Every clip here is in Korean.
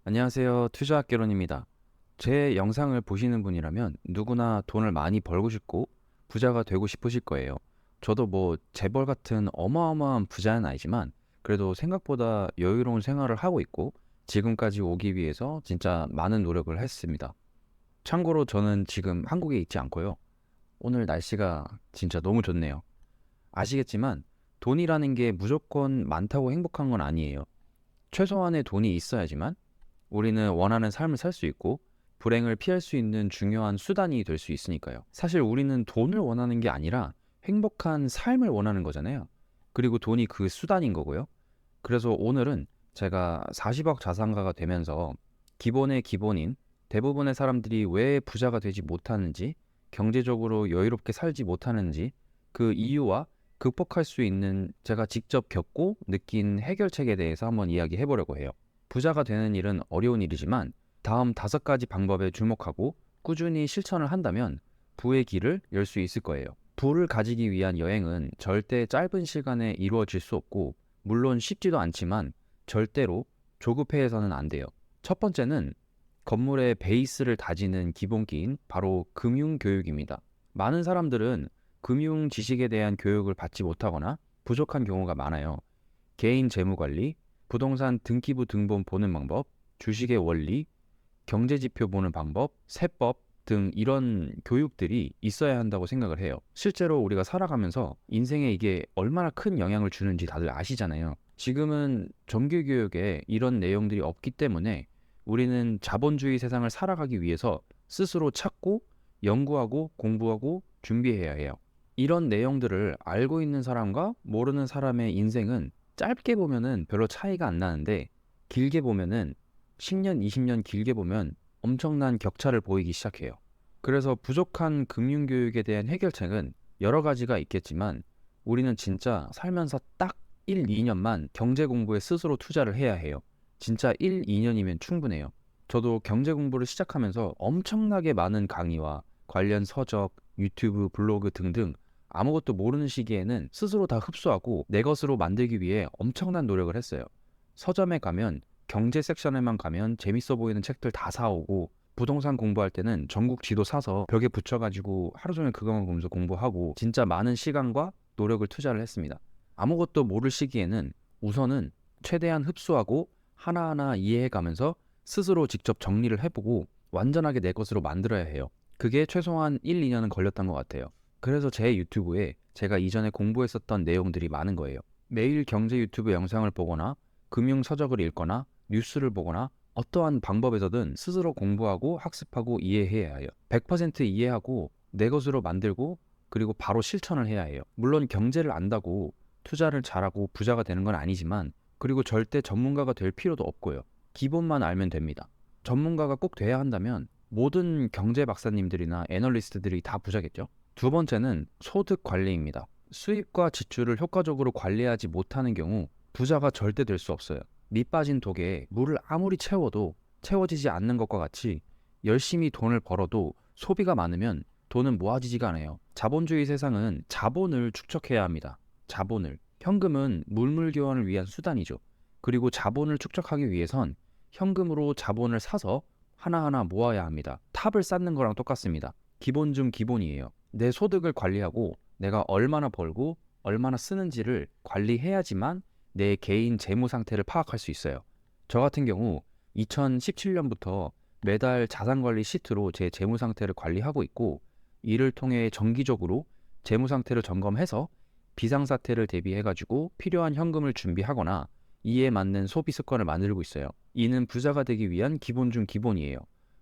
안녕하세요. 투자학개론입니다. 제 영상을 보시는 분이라면 누구나 돈을 많이 벌고 싶고 부자가 되고 싶으실 거예요. 저도 뭐 재벌 같은 어마어마한 부자는 아니지만 그래도 생각보다 여유로운 생활을 하고 있고 지금까지 오기 위해서 진짜 많은 노력을 했습니다. 참고로 저는 지금 한국에 있지 않고요. 오늘 날씨가 진짜 너무 좋네요. 아시겠지만 돈이라는 게 무조건 많다고 행복한 건 아니에요. 최소한의 돈이 있어야지만 우리는 원하는 삶을 살 수 있고 불행을 피할 수 있는 중요한 수단이 될 수 있으니까요. 사실 우리는 돈을 원하는 게 아니라 행복한 삶을 원하는 거잖아요. 그리고 돈이 그 수단인 거고요. 그래서 오늘은 제가 40억 자산가가 되면서 기본의 기본인 대부분의 사람들이 왜 부자가 되지 못하는지, 경제적으로 여유롭게 살지 못하는지 그 이유와 극복할 수 있는 제가 직접 겪고 느낀 해결책에 대해서 한번 이야기해 보려고 해요. 부자가 되는 일은 어려운 일이지만 다음 5가지 방법에 주목하고 꾸준히 실천을 한다면 부의 길을 열 수 있을 거예요. 부를 가지기 위한 여행은 절대 짧은 시간에 이루어질 수 없고 물론 쉽지도 않지만 절대로 조급해서는 안 돼요. 첫 번째는 건물의 베이스를 다지는 기본기인 바로 금융교육입니다. 많은 사람들은 금융 지식에 대한 교육을 받지 못하거나 부족한 경우가 많아요. 개인 재무관리, 부동산 등기부 등본 보는 방법, 주식의 원리, 경제지표 보는 방법, 세법 등 이런 교육들이 있어야 한다고 생각을 해요. 실제로 우리가 살아가면서 인생에 이게 얼마나 큰 영향을 주는지 다들 아시잖아요. 지금은 정규교육에 이런 내용들이 없기 때문에 우리는 자본주의 세상을 살아가기 위해서 스스로 찾고 연구하고 공부하고 준비해야 해요. 이런 내용들을 알고 있는 사람과 모르는 사람의 인생은 짧게 보면은 별로 차이가 안 나는데 길게 보면은 10년, 20년 길게 보면 엄청난 격차를 보이기 시작해요. 그래서 부족한 금융교육에 대한 해결책은 여러 가지가 있겠지만 우리는 진짜 살면서 딱 1, 2년만 경제 공부에 스스로 투자를 해야 해요. 진짜 1, 2년이면 충분해요. 저도 경제 공부를 시작하면서 엄청나게 많은 강의와 관련 서적, 유튜브, 블로그 등등 아무것도 모르는 시기에는 스스로 다 흡수하고 내 것으로 만들기 위해 엄청난 노력을 했어요. 서점에 가면 경제 섹션에만 가면 재밌어 보이는 책들 다 사오고 부동산 공부할 때는 전국 지도 사서 벽에 붙여가지고 하루 종일 그것만 보면서 공부하고 진짜 많은 시간과 노력을 투자를 했습니다. 아무것도 모를 시기에는 우선은 최대한 흡수하고 하나하나 이해해가면서 스스로 직접 정리를 해보고 완전하게 내 것으로 만들어야 해요. 그게 최소한 1, 2년은 걸렸던 것 같아요. 그래서 제 유튜브에 제가 이전에 공부했었던 내용들이 많은 거예요. 매일 경제 유튜브 영상을 보거나 금융 서적을 읽거나 뉴스를 보거나 어떠한 방법에서든 스스로 공부하고 학습하고 이해해야 해요. 100% 이해하고 내 것으로 만들고 그리고 바로 실천을 해야 해요. 물론 경제를 안다고 투자를 잘하고 부자가 되는 건 아니지만 그리고 절대 전문가가 될 필요도 없고요. 기본만 알면 됩니다. 전문가가 꼭 돼야 한다면 모든 경제 박사님들이나 애널리스트들이 다 부자겠죠. 두 번째는 소득 관리입니다. 수입과 지출을 효과적으로 관리하지 못하는 경우 부자가 절대 될 수 없어요. 밑 빠진 독에 물을 아무리 채워도 채워지지 않는 것과 같이 열심히 돈을 벌어도 소비가 많으면 돈은 모아지지가 않아요. 자본주의 세상은 자본을 축적해야 합니다. 자본을. 현금은 물물교환을 위한 수단이죠. 그리고 자본을 축적하기 위해선 현금으로 자본을 사서 하나하나 모아야 합니다. 탑을 쌓는 거랑 똑같습니다. 기본 중 기본이에요. 내 소득을 관리하고 내가 얼마나 벌고 얼마나 쓰는지를 관리해야지만 내 개인 재무 상태를 파악할 수 있어요. 저 같은 경우 2017년부터 매달 자산관리 시트로 제 재무 상태를 관리하고 있고 이를 통해 정기적으로 재무 상태를 점검해서 비상사태를 대비해가지고 필요한 현금을 준비하거나 이에 맞는 소비 습관을 만들고 있어요. 이는 부자가 되기 위한 기본 중 기본이에요.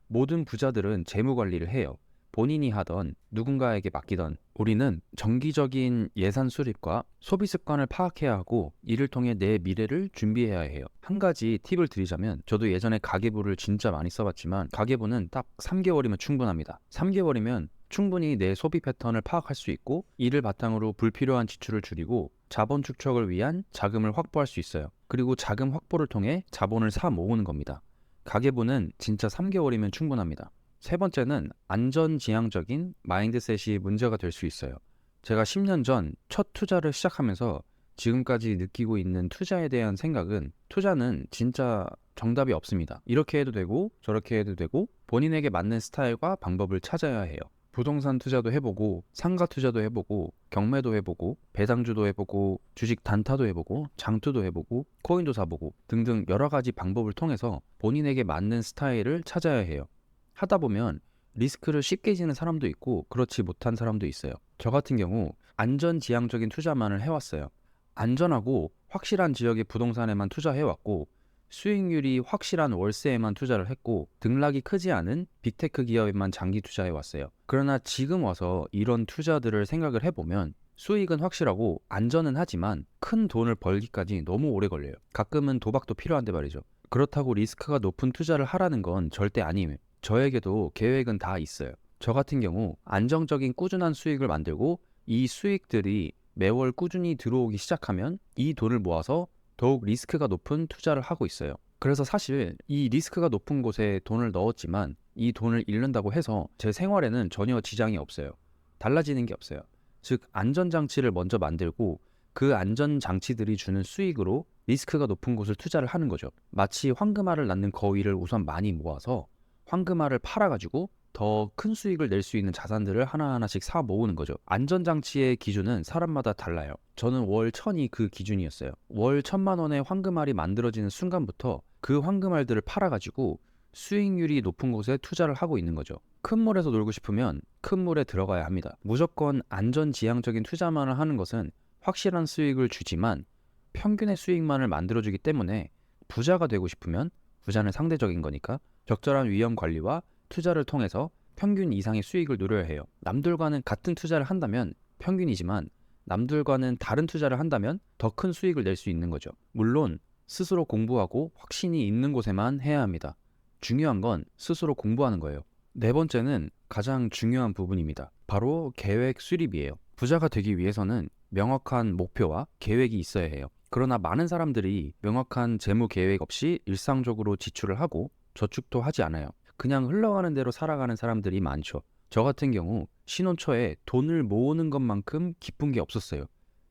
모든 부자들은 재무 관리를 해요. 본인이 하던 누군가에게 맡기던 우리는 정기적인 예산 수립과 소비 습관을 파악해야 하고 이를 통해 내 미래를 준비해야 해요. 한 가지 팁을 드리자면 저도 예전에 가계부를 진짜 많이 써봤지만 가계부는 딱 3개월이면 충분합니다. 3개월이면 충분히 내 소비 패턴을 파악할 수 있고 이를 바탕으로 불필요한 지출을 줄이고 자본 축적을 위한 자금을 확보할 수 있어요. 그리고 자금 확보를 통해 자본을 사 모으는 겁니다. 가계부는 진짜 3개월이면 충분합니다. 세 번째는 안전지향적인 마인드셋이 문제가 될 수 있어요. 제가 10년 전 첫 투자를 시작하면서 지금까지 느끼고 있는 투자에 대한 생각은 투자는 진짜 정답이 없습니다. 이렇게 해도 되고 저렇게 해도 되고 본인에게 맞는 스타일과 방법을 찾아야 해요. 부동산 투자도 해보고 상가 투자도 해보고 경매도 해보고 배당주도 해보고 주식 단타도 해보고 장투도 해보고 코인도 사보고 등등 여러 가지 방법을 통해서 본인에게 맞는 스타일을 찾아야 해요. 하다 보면 리스크를 쉽게 지는 사람도 있고 그렇지 못한 사람도 있어요. 저 같은 경우 안전지향적인 투자만을 해왔어요. 안전하고 확실한 지역의 부동산에만 투자해왔고 수익률이 확실한 월세에만 투자를 했고 등락이 크지 않은 빅테크 기업에만 장기 투자해왔어요. 그러나 지금 와서 이런 투자들을 생각을 해보면 수익은 확실하고 안전은 하지만 큰 돈을 벌기까지 너무 오래 걸려요. 가끔은 도박도 필요한데 말이죠. 그렇다고 리스크가 높은 투자를 하라는 건 절대 아니에요. 저에게도 계획은 다 있어요. 저 같은 경우 안정적인 꾸준한 수익을 만들고 이 수익들이 매월 꾸준히 들어오기 시작하면 이 돈을 모아서 더욱 리스크가 높은 투자를 하고 있어요. 그래서 사실 이 리스크가 높은 곳에 돈을 넣었지만 이 돈을 잃는다고 해서 제 생활에는 전혀 지장이 없어요. 달라지는 게 없어요. 즉 안전장치를 먼저 만들고 그 안전장치들이 주는 수익으로 리스크가 높은 곳을 투자를 하는 거죠. 마치 황금알을 낳는 거위를 우선 많이 모아서 황금알을 팔아가지고 더 큰 수익을 낼 수 있는 자산들을 하나하나씩 사 모으는 거죠. 안전장치의 기준은 사람마다 달라요. 저는 월 1000이 그 기준이었어요. 월 1000만 원의 황금알이 만들어지는 순간부터 그 황금알들을 팔아가지고 수익률이 높은 곳에 투자를 하고 있는 거죠. 큰 물에서 놀고 싶으면 큰 물에 들어가야 합니다. 무조건 안전지향적인 투자만을 하는 것은 확실한 수익을 주지만 평균의 수익만을 만들어주기 때문에 부자가 되고 싶으면 부자는 상대적인 거니까 적절한 위험 관리와 투자를 통해서 평균 이상의 수익을 누려야 해요. 남들과는 같은 투자를 한다면 평균이지만 남들과는 다른 투자를 한다면 더 큰 수익을 낼 수 있는 거죠. 물론 스스로 공부하고 확신이 있는 곳에만 해야 합니다. 중요한 건 스스로 공부하는 거예요. 네 번째는 가장 중요한 부분입니다. 바로 계획 수립이에요. 부자가 되기 위해서는 명확한 목표와 계획이 있어야 해요. 그러나 많은 사람들이 명확한 재무 계획 없이 일상적으로 지출을 하고 저축도 하지 않아요. 그냥 흘러가는 대로 살아가는 사람들이 많죠. 저 같은 경우 신혼 초에 돈을 모으는 것만큼 기쁜 게 없었어요.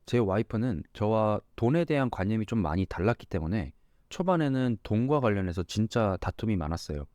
제 와이프는 저와 돈에 대한 관념이 좀 많이 달랐기 때문에 초반에는 돈과 관련해서 진짜 다툼이 많았어요.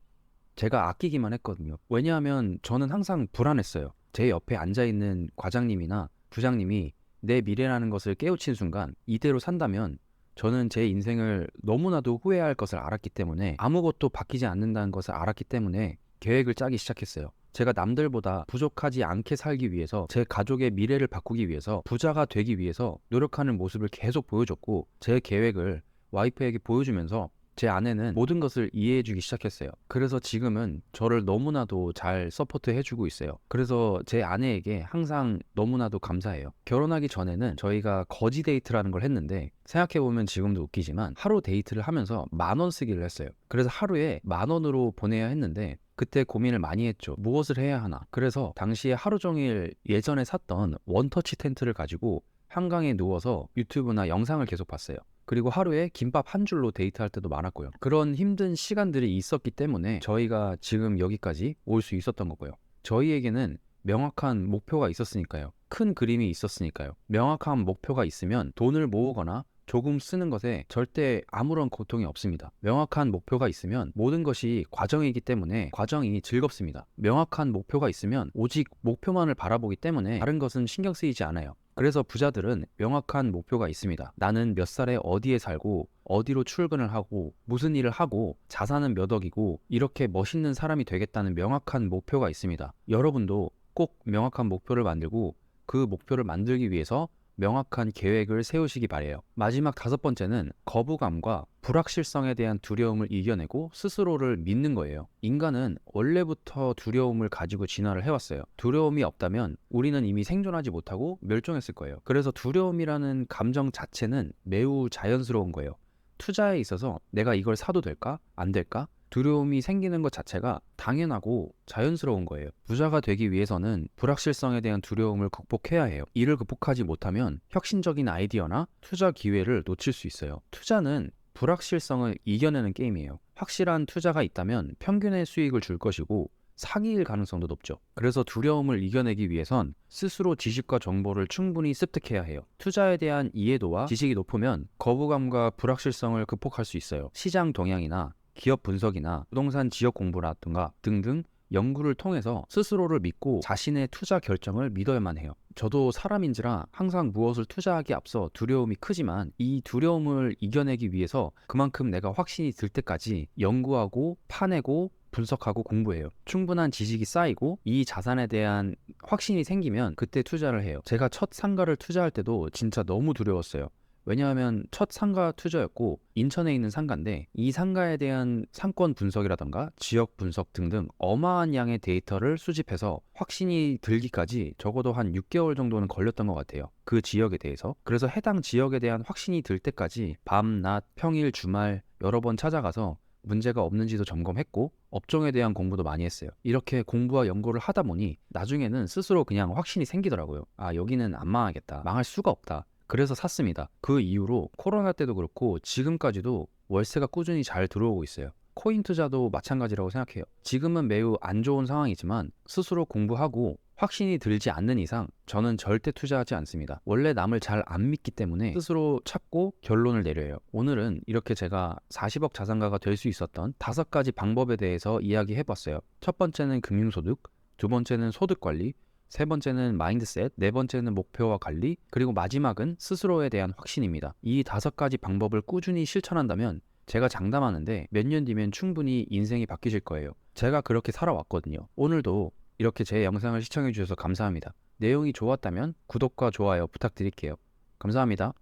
제가 아끼기만 했거든요. 왜냐하면 저는 항상 불안했어요. 제 옆에 앉아있는 과장님이나 부장님이 내 미래라는 것을 깨우친 순간 이대로 산다면 저는 제 인생을 너무나도 후회할 것을 알았기 때문에 아무것도 바뀌지 않는다는 것을 알았기 때문에 계획을 짜기 시작했어요. 제가 남들보다 부족하지 않게 살기 위해서 제 가족의 미래를 바꾸기 위해서 부자가 되기 위해서 노력하는 모습을 계속 보여줬고 제 계획을 와이프에게 보여주면서 제 아내는 모든 것을 이해해주기 시작했어요. 그래서 지금은 저를 너무나도 잘 서포트해주고 있어요. 그래서 제 아내에게 항상 너무나도 감사해요. 결혼하기 전에는 저희가 거지 데이트라는 걸 했는데 생각해보면 지금도 웃기지만 하루 데이트를 하면서 10,000원 쓰기를 했어요. 그래서 하루에 10,000원으로 보내야 했는데 그때 고민을 많이 했죠. 무엇을 해야 하나. 그래서 당시에 하루 종일 예전에 샀던 원터치 텐트를 가지고 한강에 누워서 유튜브나 영상을 계속 봤어요. 그리고 하루에 김밥 한 줄로 데이트할 때도 많았고요. 그런 힘든 시간들이 있었기 때문에 저희가 지금 여기까지 올 수 있었던 거고요. 저희에게는 명확한 목표가 있었으니까요. 큰 그림이 있었으니까요. 명확한 목표가 있으면 돈을 모으거나 조금 쓰는 것에 절대 아무런 고통이 없습니다. 명확한 목표가 있으면 모든 것이 과정이기 때문에 과정이 즐겁습니다. 명확한 목표가 있으면 오직 목표만을 바라보기 때문에 다른 것은 신경 쓰이지 않아요. 그래서 부자들은 명확한 목표가 있습니다. 나는 몇 살에 어디에 살고 어디로 출근을 하고 무슨 일을 하고 자산은 몇 억이고 이렇게 멋있는 사람이 되겠다는 명확한 목표가 있습니다. 여러분도 꼭 명확한 목표를 만들고 그 목표를 만들기 위해서 명확한 계획을 세우시기 바래요. 마지막 5번째는 거부감과 불확실성에 대한 두려움을 이겨내고 스스로를 믿는 거예요. 인간은 원래부터 두려움을 가지고 진화를 해왔어요. 두려움이 없다면 우리는 이미 생존하지 못하고 멸종했을 거예요. 그래서 두려움이라는 감정 자체는 매우 자연스러운 거예요. 투자에 있어서 내가 이걸 사도 될까? 안 될까? 두려움이 생기는 것 자체가 당연하고 자연스러운 거예요. 부자가 되기 위해서는 불확실성에 대한 두려움을 극복해야 해요. 이를 극복하지 못하면 혁신적인 아이디어나 투자 기회를 놓칠 수 있어요. 투자는 불확실성을 이겨내는 게임이에요. 확실한 투자가 있다면 평균의 수익을 줄 것이고 사기일 가능성도 높죠. 그래서 두려움을 이겨내기 위해선 스스로 지식과 정보를 충분히 습득해야 해요. 투자에 대한 이해도와 지식이 높으면 거부감과 불확실성을 극복할 수 있어요. 시장 동향이나 기업 분석이나 부동산 지역 공부라든가 등등 연구를 통해서 스스로를 믿고 자신의 투자 결정을 믿어야만 해요. 저도 사람인지라 항상 무엇을 투자하기 앞서 두려움이 크지만 이 두려움을 이겨내기 위해서 그만큼 내가 확신이 들 때까지 연구하고 파내고 분석하고 공부해요. 충분한 지식이 쌓이고 이 자산에 대한 확신이 생기면 그때 투자를 해요. 제가 첫 상가를 투자할 때도 진짜 너무 두려웠어요. 왜냐하면 첫 상가 투자였고 인천에 있는 상가인데 이 상가에 대한 상권 분석이라던가 지역 분석 등등 어마한 양의 데이터를 수집해서 확신이 들기까지 적어도 한 6개월 정도는 걸렸던 것 같아요. 그 지역에 대해서. 그래서 해당 지역에 대한 확신이 들 때까지 밤, 낮, 평일, 주말 여러 번 찾아가서 문제가 없는지도 점검했고 업종에 대한 공부도 많이 했어요. 이렇게 공부와 연구를 하다 보니 나중에는 스스로 그냥 확신이 생기더라고요. 아, 여기는 안 망하겠다. 망할 수가 없다. 그래서 샀습니다. 그 이후로 코로나 때도 그렇고 지금까지도 월세가 꾸준히 잘 들어오고 있어요. 코인 투자도 마찬가지라고 생각해요. 지금은 매우 안 좋은 상황이지만 스스로 공부하고 확신이 들지 않는 이상 저는 절대 투자하지 않습니다. 원래 남을 잘 안 믿기 때문에 스스로 찾고 결론을 내려요. 오늘은 이렇게 제가 40억 자산가가 될 수 있었던 5가지 방법에 대해서 이야기해봤어요. 첫 번째는 금융소득, 두 번째는 소득관리, 세 번째는 마인드셋, 네 번째는 목표와 관리, 그리고 마지막은 스스로에 대한 확신입니다. 이 5가지 방법을 꾸준히 실천한다면 제가 장담하는데 몇 년 뒤면 충분히 인생이 바뀌실 거예요. 제가 그렇게 살아왔거든요. 오늘도 이렇게 제 영상을 시청해 주셔서 감사합니다. 내용이 좋았다면 구독과 좋아요 부탁드릴게요. 감사합니다.